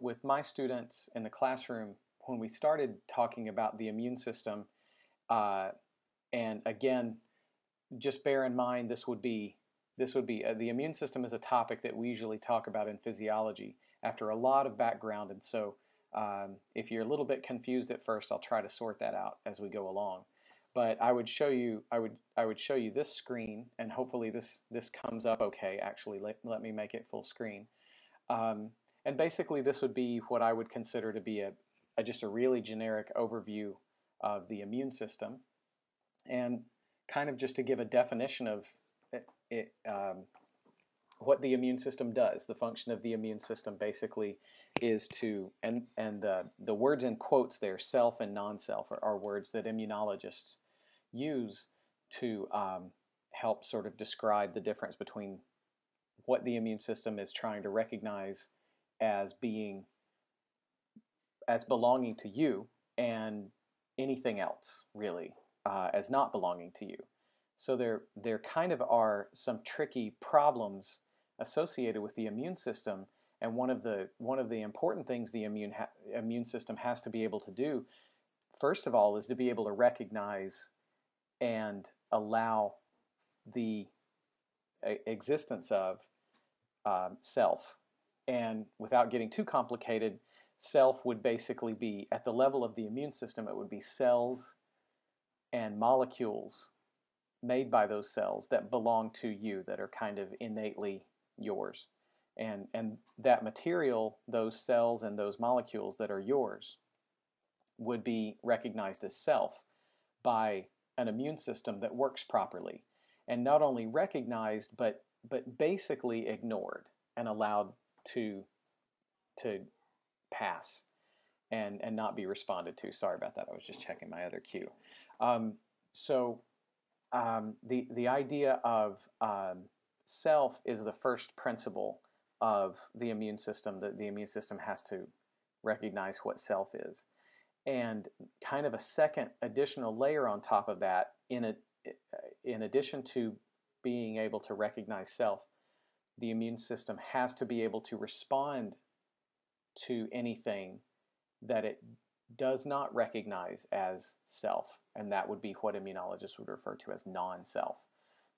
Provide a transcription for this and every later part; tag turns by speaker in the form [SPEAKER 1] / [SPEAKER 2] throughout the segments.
[SPEAKER 1] with my students in the classroom, when we started talking about the immune system, uh, and again, just bear in mind this would be the immune system is a topic that we usually talk about in physiology after a lot of background, and so if you're a little bit confused at first, I'll try to sort that out as we go along. But I would show you this screen, and hopefully this comes up okay. Actually, let me make it full screen. Um, and basically, this would be what I would consider to be just a really generic overview of the immune system, and kind of just to give a definition of what the immune system does. The function of the immune system basically is to, and the words in quotes there, self and non-self, are words that immunologists use to help sort of describe the difference between what the immune system is trying to recognize as being, as belonging to you, and anything else really as not belonging to you. So there kind of are some tricky problems associated with the immune system, and one of the important things the immune system has to be able to do, first of all, is to be able to recognize and allow the existence of self. And without getting too complicated, self would basically be, at the level of the immune system, it would be cells and molecules made by those cells that belong to you, that are kind of innately yours. And that material, those cells and those molecules that are yours, would be recognized as self by an immune system that works properly. And not only recognized, but basically ignored and allowed to pass and not be responded to. Sorry about that. I was just checking my other cue. So the idea of self is the first principle of the immune system, that the immune system has to recognize what self is. And kind of a second additional layer on top of that, in addition to being able to recognize self, the immune system has to be able to respond to anything that it does not recognize as self, and that would be what immunologists would refer to as non-self.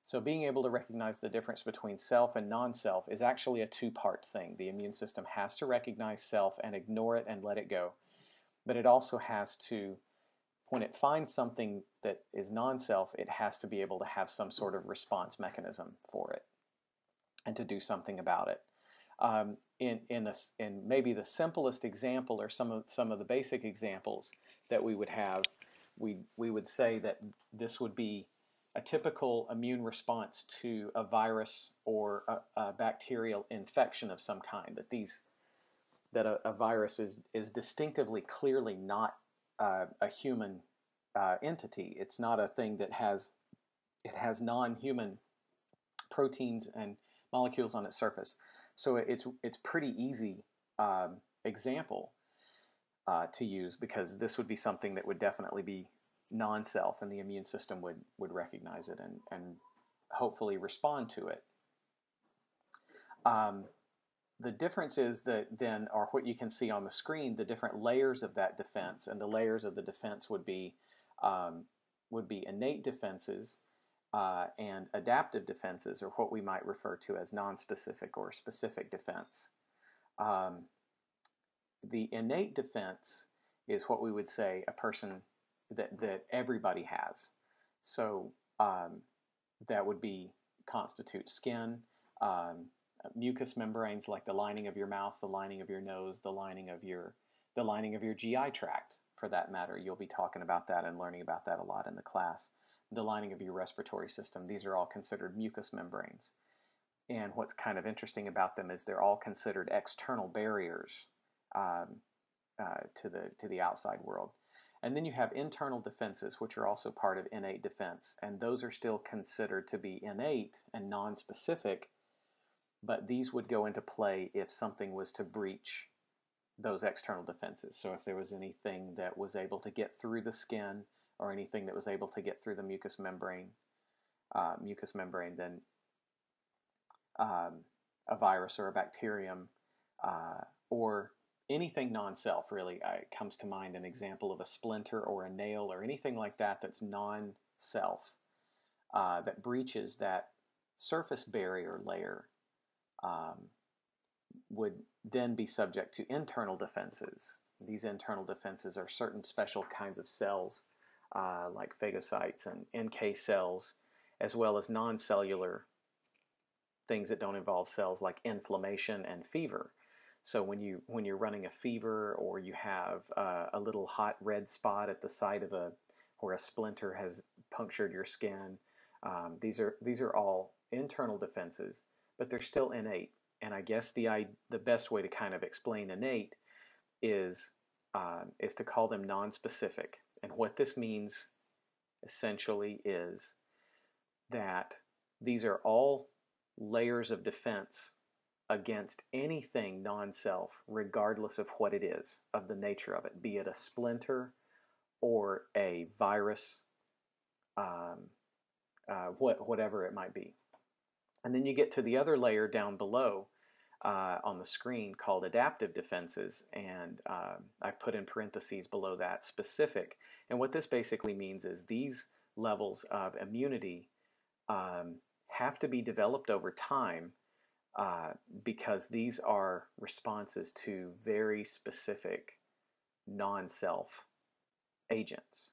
[SPEAKER 1] So being able to recognize the difference between self and non-self is actually a two-part thing. The immune system has to recognize self and ignore it and let it go, but it also has to, when it finds something that is non-self, it has to be able to have some sort of response mechanism for it and to do something about it. In maybe the simplest example, or some of the basic examples that we would have, we would say that this would be a typical immune response to a virus or a bacterial infection of some kind. That a virus is distinctively, clearly not a human entity. It's not a thing that has non-human proteins and molecules on its surface. So it's pretty easy example to use, because this would be something that would definitely be non-self, and the immune system would recognize it and hopefully respond to it. The differences that then are what you can see on the screen, the different layers of that defense, and the layers of the defense would be innate defenses and adaptive defenses, or what we might refer to as nonspecific or specific defense. The innate defense is what we would say a person that everybody has. So that would constitute skin, mucous membranes like the lining of your mouth, the lining of your nose, the lining of your GI tract, for that matter. You'll be talking about that and learning about that a lot in the class. The lining of your respiratory system. These are all considered mucous membranes. And what's kind of interesting about them is they're all considered external barriers to the outside world. And then you have internal defenses, which are also part of innate defense. And those are still considered to be innate and non-specific, but these would go into play if something was to breach those external defenses. So if there was anything that was able to get through the skin, or anything that was able to get through the mucous membrane, then a virus or a bacterium or anything non-self really comes to mind. An example of a splinter or a nail or anything like that that's non-self, that breaches that surface barrier layer, would then be subject to internal defenses. These internal defenses are certain special kinds of cells, like phagocytes and NK cells, as well as non-cellular things that don't involve cells, like inflammation and fever. So when you're running a fever, or you have a little hot red spot at the site of where a splinter has punctured your skin, these are all internal defenses, but they're still innate. And I guess the best way to kind of explain innate is to call them non-specific. And what this means essentially is that these are all layers of defense against anything non-self, regardless of what it is, of the nature of it, be it a splinter or a virus, whatever it might be. And then you get to the other layer down below on the screen called adaptive defenses, and I've put in parentheses below that specific. And what this basically means is these levels of immunity have to be developed over time, because these are responses to very specific non-self agents.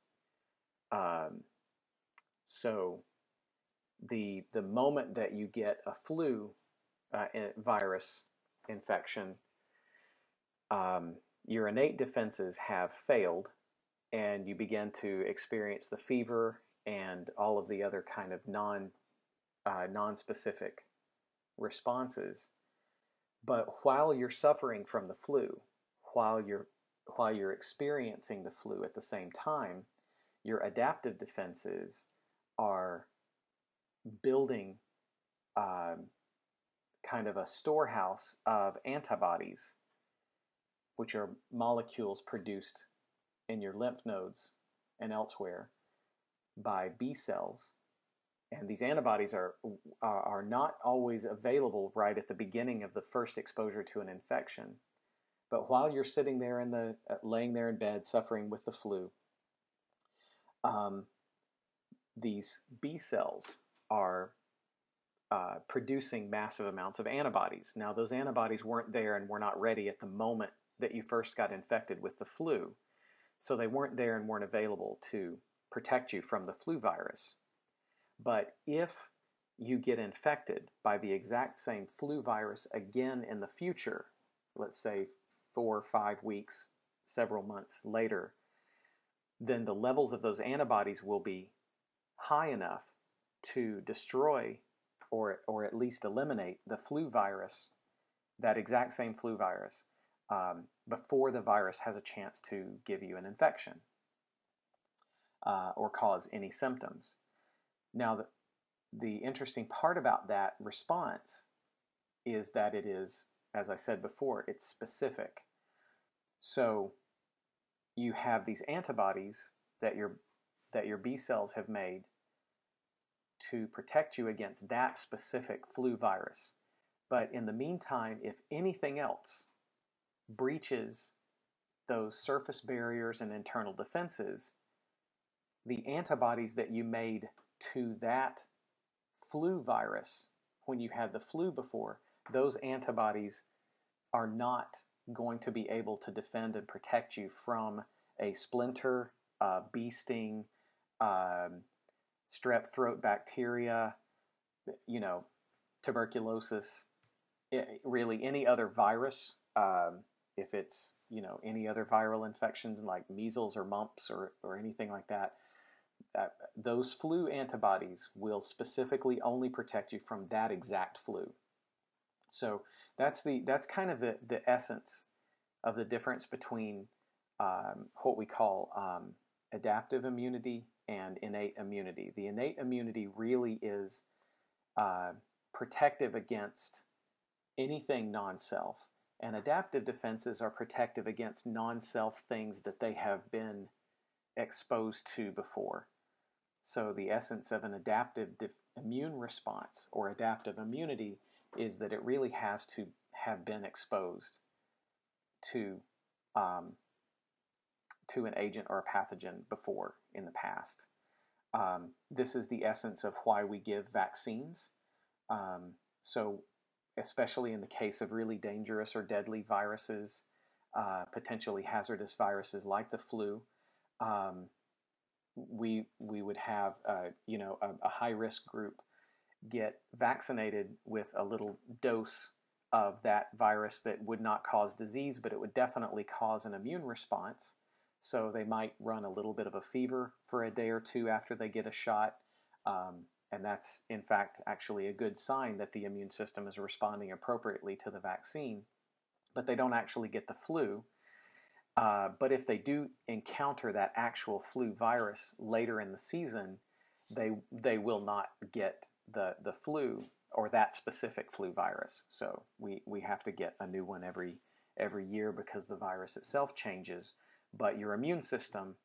[SPEAKER 1] So the moment that you get a flu virus infection, your innate defenses have failed, and you begin to experience the fever and all of the other kind of non-specific responses. But while you're suffering from the flu, while you're experiencing the flu at the same time, your adaptive defenses are building kind of a storehouse of antibodies, which are molecules produced in your lymph nodes and elsewhere by B cells. And these antibodies are not always available right at the beginning of the first exposure to an infection. But while you're sitting there laying there in bed suffering with the flu, these B cells are producing massive amounts of antibodies. Now, those antibodies weren't there and were not ready at the moment that you first got infected with the flu. So they weren't there and weren't available to protect you from the flu virus. But if you get infected by the exact same flu virus again in the future, let's say 4 or 5 weeks, several months later, then the levels of those antibodies will be high enough to destroy or at least eliminate the flu virus, that exact same flu virus, before the virus has a chance to give you an infection or cause any symptoms. Now, the interesting part about that response is that it is, as I said before, it's specific. So you have these antibodies that your B cells have made to protect you against that specific flu virus. But in the meantime, if anything else breaches those surface barriers and internal defenses, the antibodies that you made to that flu virus when you had the flu before, those antibodies are not going to be able to defend and protect you from a splinter, bee sting, strep throat bacteria, tuberculosis, really any other virus. If it's, any other viral infections like measles or mumps or anything like that, those flu antibodies will specifically only protect you from that exact flu. So that's kind of the essence of the difference between what we call adaptive immunity and innate immunity. The innate immunity really is protective against anything non-self, and adaptive defenses are protective against non-self things that they have been exposed to before. So the essence of an adaptive immune response or adaptive immunity is that it really has to have been exposed to an agent or a pathogen before in the past. This is the essence of why we give vaccines. So especially in the case of really dangerous or deadly viruses, potentially hazardous viruses like the flu, we would have a high-risk group get vaccinated with a little dose of that virus that would not cause disease, but it would definitely cause an immune response. So they might run a little bit of a fever for a day or two after they get a shot. And that's, in fact, actually a good sign that the immune system is responding appropriately to the vaccine. But they don't actually get the flu. But if they do encounter that actual flu virus later in the season, they will not get the flu or that specific flu virus. So we have to get a new one every year because the virus itself changes, but your immune system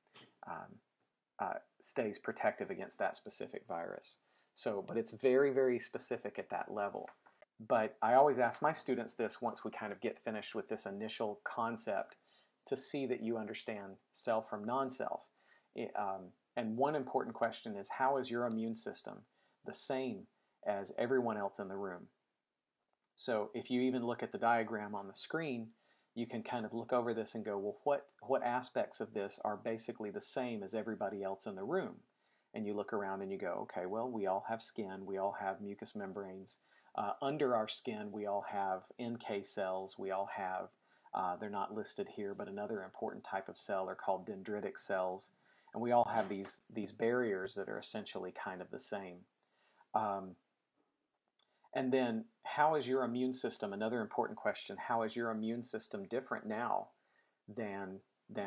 [SPEAKER 1] stays protective against that specific virus. So, but it's very, very specific at that level. But I always ask my students this once we kind of get finished with this initial concept, to see that you understand self from non-self. And one important question is, how is your immune system the same as everyone else in the room? So if you even look at the diagram on the screen, you can kind of look over this and go, well, what aspects of this are basically the same as everybody else in the room? And you look around and you go, okay, well, we all have skin, we all have mucous membranes. Under our skin, we all have NK cells, we all have, they're not listed here, but another important type of cell are called dendritic cells. And we all have these barriers that are essentially kind of the same. And then, how is your immune system? Another important question, how is your immune system different now than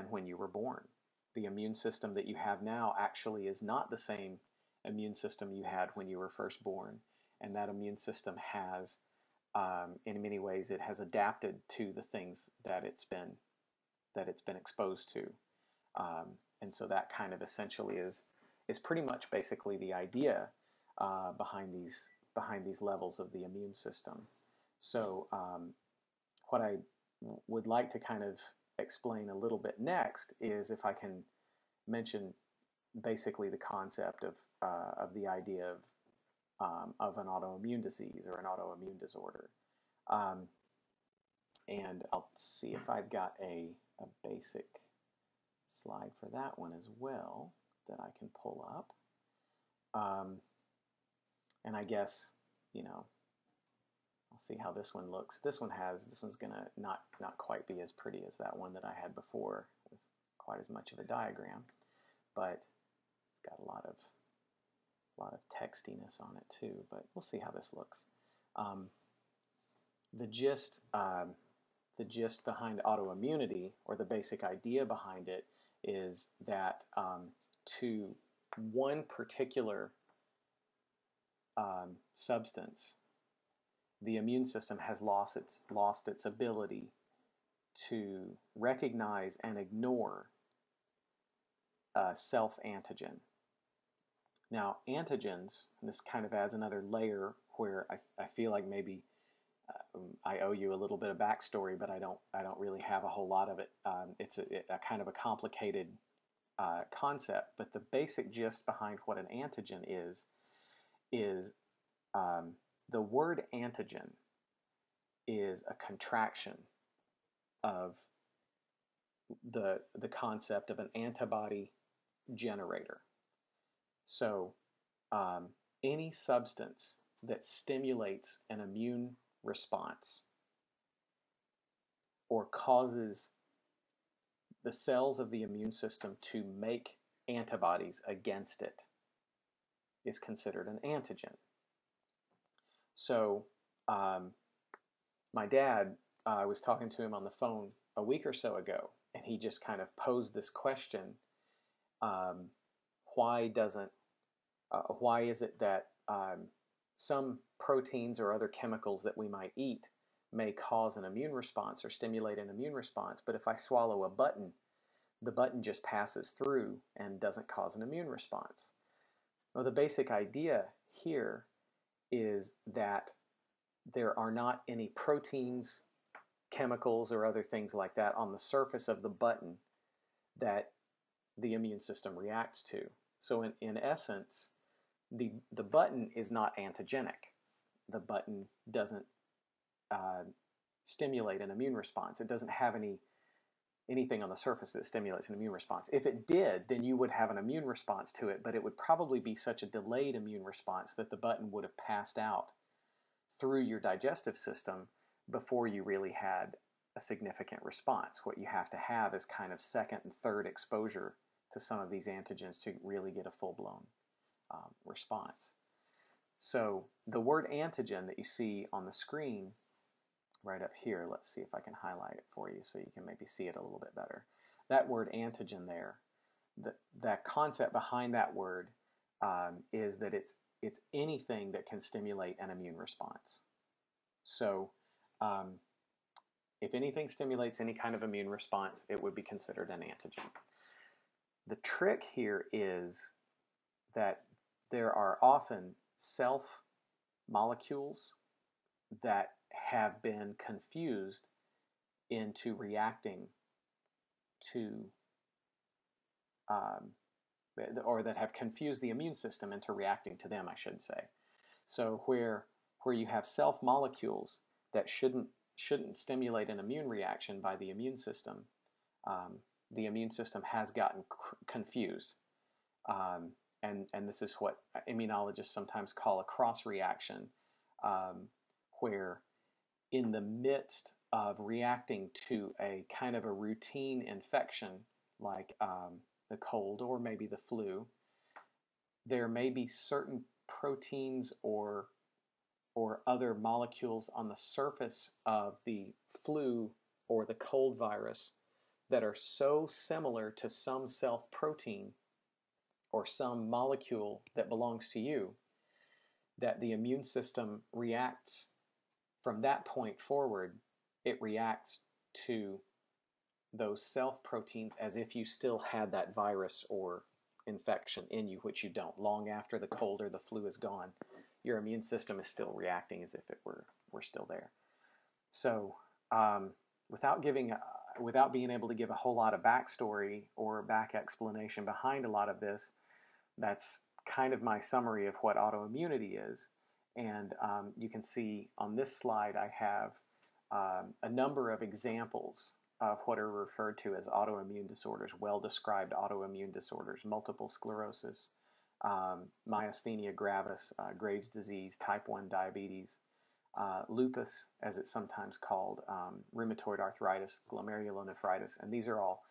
[SPEAKER 1] when you were born? The immune system that you have now actually is not the same immune system you had when you were first born. And that immune system has, in many ways, it has adapted to the things that it's been exposed to. And so that kind of essentially is pretty much basically the idea behind these levels of the immune system. So what I would like to kind of explain a little bit next is, if I can mention basically the concept of the idea of an autoimmune disease or an autoimmune disorder. And I'll see if I've got a basic slide for that one as well that I can pull up. And I guess, I'll see how this one looks. This one's gonna not quite be as pretty as that one that I had before, with quite as much of a diagram, but it's got a lot of textiness on it too. But we'll see how this looks. The gist behind autoimmunity, or the basic idea behind it, is that to one particular substance, the immune system has lost its ability to recognize and ignore a self-antigen. Now, antigens, and this kind of adds another layer where I feel like maybe I owe you a little bit of backstory, but I don't really have a whole lot of it. It's a kind of a complicated concept, but the basic gist behind what an antigen is the word antigen is a contraction of the concept of an antibody generator. So any substance that stimulates an immune response or causes the cells of the immune system to make antibodies against it is considered an antigen. So my dad, I was talking to him on the phone a week or so ago, and he just kind of posed this question: why is it that some proteins or other chemicals that we might eat may cause an immune response or stimulate an immune response, but if I swallow a button, the button just passes through and doesn't cause an immune response? Well, the basic idea here is that there are not any proteins, chemicals or other things like that on the surface of the button that the immune system reacts to. So in essence, the button is not antigenic. The button doesn't stimulate an immune response. It doesn't have anything on the surface that stimulates an immune response. If it did, then you would have an immune response to it, but it would probably be such a delayed immune response that the button would have passed out through your digestive system before you really had a significant response. What you have to have is kind of second and third exposure to some of these antigens to really get a full-blown response. So the word antigen that you see on the screen right up here, let's see if I can highlight it for you so you can maybe see it a little bit better. That word antigen there, that concept behind that word is that it's anything that can stimulate an immune response. So if anything stimulates any kind of immune response, it would be considered an antigen. The trick here is that there are often self molecules that have been confused into reacting to, or that have confused the immune system into reacting to them, I should say. So where you have self molecules that shouldn't stimulate an immune reaction by the immune system has gotten confused. And this is what immunologists sometimes call a cross-reaction, where in the midst of reacting to a kind of a routine infection like the cold or maybe the flu, there may be certain proteins or other molecules on the surface of the flu or the cold virus that are so similar to some self-protein or some molecule that belongs to you that the immune system reacts from that point forward. It reacts to those self-proteins as if you still had that virus or infection in you, which you don't. Long after the cold or the flu is gone, your immune system is still reacting as if it were still there. So without being able to give a whole lot of backstory or back explanation behind a lot of this, that's kind of my summary of what autoimmunity is. And you can see on this slide I have a number of examples of what are referred to as autoimmune disorders, well-described autoimmune disorders: multiple sclerosis, myasthenia gravis, Graves' disease, type 1 diabetes, lupus, as it's sometimes called, rheumatoid arthritis, glomerulonephritis, and these are all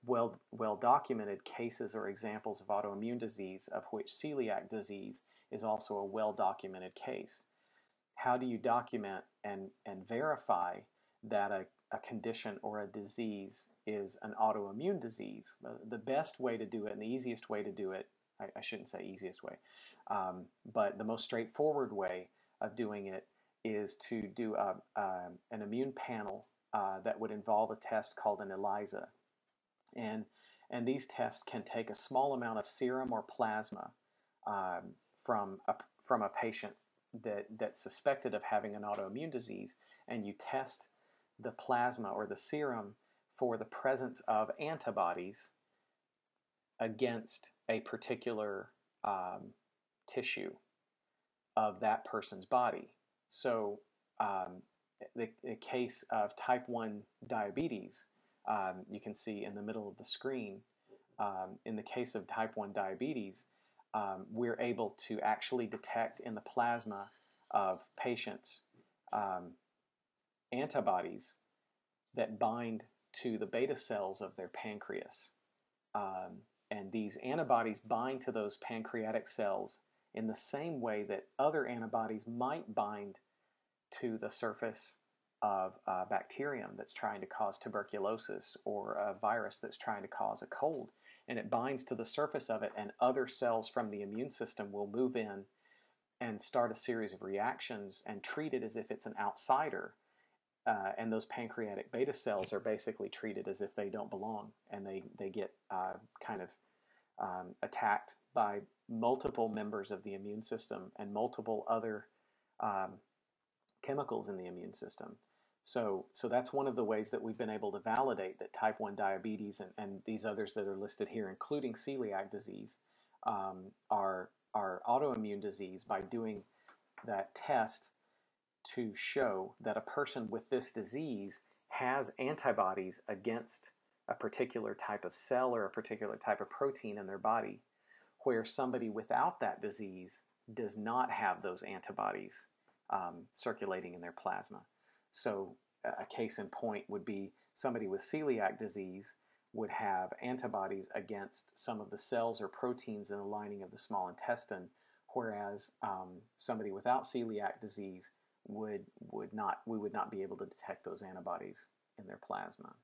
[SPEAKER 1] well documented cases or examples of autoimmune disease, of which celiac disease is also a well documented case. How do you document and verify that a condition or a disease is an autoimmune disease? The best way to do it, and the easiest way to do it, I shouldn't say easiest way, but the most straightforward way of doing it is to do an immune panel that would involve a test called an ELISA. And these tests can take a small amount of serum or plasma from a patient that's suspected of having an autoimmune disease, and you test the plasma or the serum for the presence of antibodies against a particular tissue of that person's body. So the case of type 1 diabetes, you can see in the middle of the screen, in the case of type 1 diabetes, we're able to actually detect in the plasma of patients antibodies that bind to the beta cells of their pancreas. And these antibodies bind to those pancreatic cells in the same way that other antibodies might bind to the surface of a bacterium that's trying to cause tuberculosis or a virus that's trying to cause a cold. And it binds to the surface of it, and other cells from the immune system will move in and start a series of reactions and treat it as if it's an outsider. And those pancreatic beta cells are basically treated as if they don't belong, and they get kind of attacked by multiple members of the immune system and multiple other chemicals in the immune system. So that's one of the ways that we've been able to validate that type 1 diabetes and these others that are listed here, including celiac disease, are autoimmune disease by doing that test to show that a person with this disease has antibodies against a particular type of cell or a particular type of protein in their body, where somebody without that disease does not have those antibodies circulating in their plasma. So a case in point would be somebody with celiac disease would have antibodies against some of the cells or proteins in the lining of the small intestine, whereas somebody without celiac disease we would not be able to detect those antibodies in their plasma.